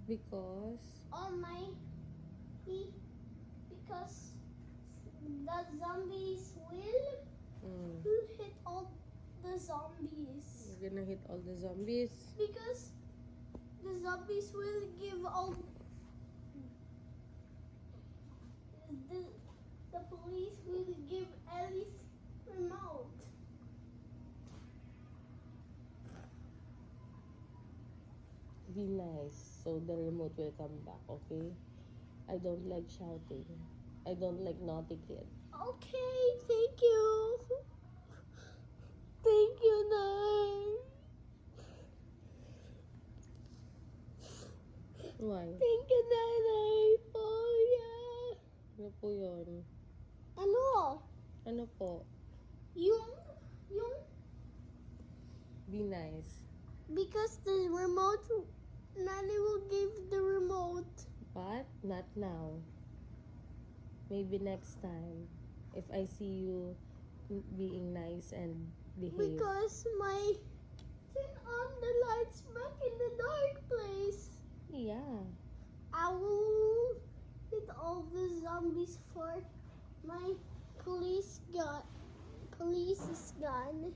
Because because the zombies will mm, hit all the zombies. you're gonna hit all the zombies. Because the zombies will give all the police will give Ellie's remote. Be nice so the remote will come back, okay? I don't like shouting. I don't like naughty kids. Okay, thank you. Thank you, Nay. Why? Thank you, Nanay. Oh, yeah. Ano po yun? Ano? Ano po? Yung, Be nice. because the remote, Nanay will give the remote. But not now. Maybe next time. If I see you being nice and behave. Because turn on the lights back in the dark place. Yeah. I will hit all the zombies for my police is gone.